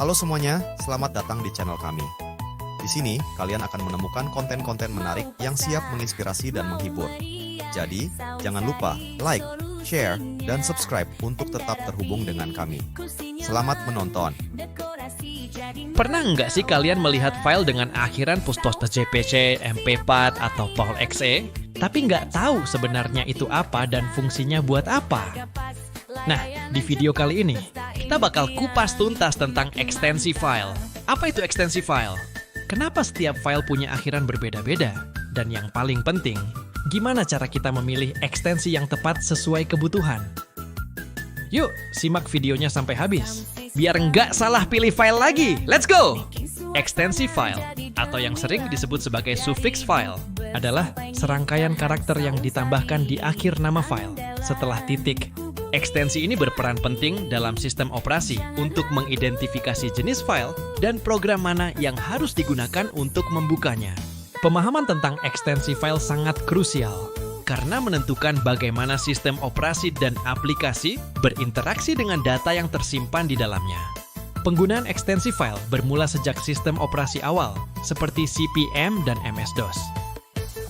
Halo semuanya, selamat datang di channel kami. Di sini, kalian akan menemukan konten-konten menarik yang siap menginspirasi dan menghibur. Jadi, jangan lupa like, share, dan subscribe untuk tetap terhubung dengan kami. Selamat menonton. Pernah nggak sih kalian melihat file dengan akhiran .jpg, mp4, atau .exe, tapi nggak tahu sebenarnya itu apa dan fungsinya buat apa? Nah, di video kali ini, kita bakal kupas tuntas tentang ekstensi file. Apa itu ekstensi file? Kenapa setiap file punya akhiran berbeda-beda? Dan yang paling penting, gimana cara kita memilih ekstensi yang tepat sesuai kebutuhan? Yuk, simak videonya sampai habis. Biar nggak salah pilih file lagi. Let's go! Ekstensi file, atau yang sering disebut sebagai suffix file, adalah serangkaian karakter yang ditambahkan di akhir nama file setelah titik. Ekstensi ini berperan penting dalam sistem operasi untuk mengidentifikasi jenis file dan program mana yang harus digunakan untuk membukanya. Pemahaman tentang ekstensi file sangat krusial karena menentukan bagaimana sistem operasi dan aplikasi berinteraksi dengan data yang tersimpan di dalamnya. Penggunaan ekstensi file bermula sejak sistem operasi awal, seperti CP/M dan MS-DOS.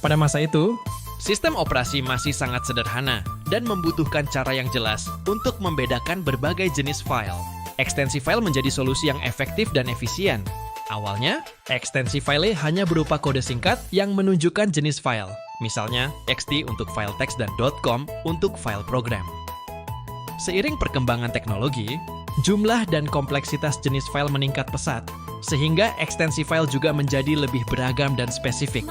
Pada masa itu, sistem operasi masih sangat sederhana dan membutuhkan cara yang jelas untuk membedakan berbagai jenis file. Ekstensi file menjadi solusi yang efektif dan efisien. Awalnya, ekstensi file hanya berupa kode singkat yang menunjukkan jenis file. Misalnya, txt untuk file teks dan .com untuk file program. Seiring perkembangan teknologi, jumlah dan kompleksitas jenis file meningkat pesat, sehingga ekstensi file juga menjadi lebih beragam dan spesifik.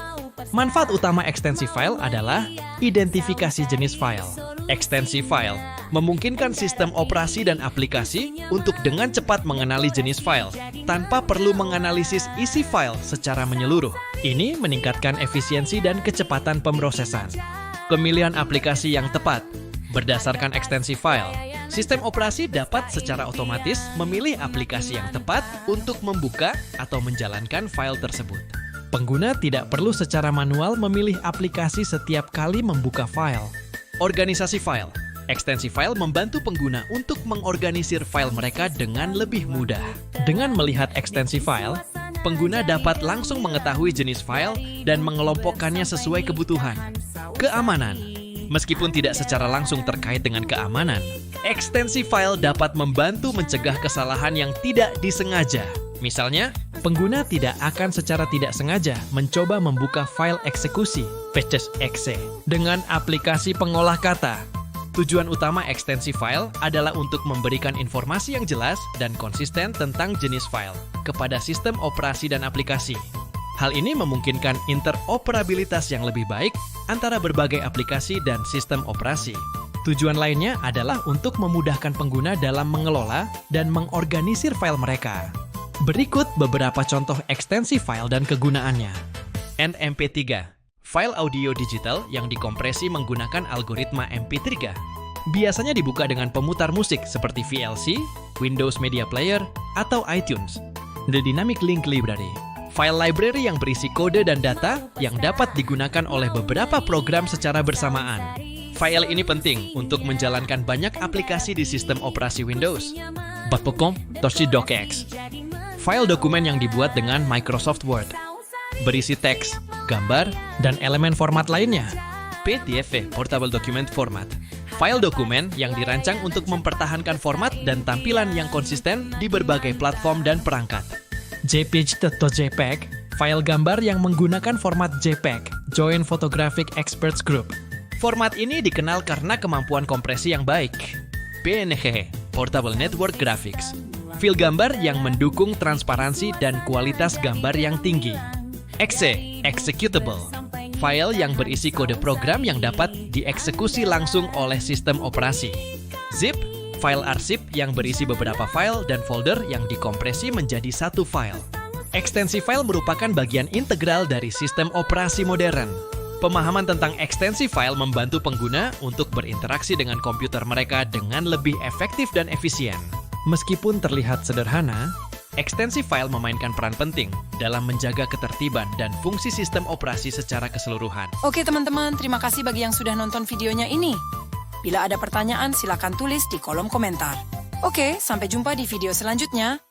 Manfaat utama ekstensi file adalah identifikasi jenis file. Ekstensi file memungkinkan sistem operasi dan aplikasi untuk dengan cepat mengenali jenis file tanpa perlu menganalisis isi file secara menyeluruh. Ini meningkatkan efisiensi dan kecepatan pemrosesan. Pemilihan aplikasi yang tepat berdasarkan ekstensi file, sistem operasi dapat secara otomatis memilih aplikasi yang tepat untuk membuka atau menjalankan file tersebut. Pengguna tidak perlu secara manual memilih aplikasi setiap kali membuka file. Organisasi file. Ekstensi file membantu pengguna untuk mengorganisir file mereka dengan lebih mudah. Dengan melihat ekstensi file, pengguna dapat langsung mengetahui jenis file dan mengelompokkannya sesuai kebutuhan. Keamanan. Meskipun tidak secara langsung terkait dengan keamanan, ekstensi file dapat membantu mencegah kesalahan yang tidak disengaja. Misalnya, pengguna tidak akan secara tidak sengaja mencoba membuka file eksekusi .exe dengan aplikasi pengolah kata. Tujuan utama ekstensi file adalah untuk memberikan informasi yang jelas dan konsisten tentang jenis file kepada sistem operasi dan aplikasi. Hal ini memungkinkan interoperabilitas yang lebih baik antara berbagai aplikasi dan sistem operasi. Tujuan lainnya adalah untuk memudahkan pengguna dalam mengelola dan mengorganisir file mereka. Berikut beberapa contoh ekstensi file dan kegunaannya. NMP3, file audio digital yang dikompresi menggunakan algoritma MP3. Biasanya dibuka dengan pemutar musik seperti VLC, Windows Media Player, atau iTunes. The Dynamic Link Library, file library yang berisi kode dan data yang dapat digunakan oleh beberapa program secara bersamaan. File ini penting untuk menjalankan banyak aplikasi di sistem operasi Windows. .docx, file dokumen yang dibuat dengan Microsoft Word, berisi teks, gambar, dan elemen format lainnya. PDF, Portable Document Format, file dokumen yang dirancang untuk mempertahankan format dan tampilan yang konsisten di berbagai platform dan perangkat. JPG.jpg, file gambar yang menggunakan format JPEG, Joint Photographic Experts Group. Format ini dikenal karena kemampuan kompresi yang baik. PNG, Portable Network Graphics, file gambar yang mendukung transparansi dan kualitas gambar yang tinggi. Exe, Executable, file yang berisi kode program yang dapat dieksekusi langsung oleh sistem operasi. Zip, file arsip yang berisi beberapa file dan folder yang dikompresi menjadi satu file. Ekstensi file merupakan bagian integral dari sistem operasi modern. Pemahaman tentang ekstensi file membantu pengguna untuk berinteraksi dengan komputer mereka dengan lebih efektif dan efisien. Meskipun terlihat sederhana, ekstensi file memainkan peran penting dalam menjaga ketertiban dan fungsi sistem operasi secara keseluruhan. Oke teman-teman, terima kasih bagi yang sudah nonton videonya ini. Bila ada pertanyaan, silakan tulis di kolom komentar. Oke, sampai jumpa di video selanjutnya.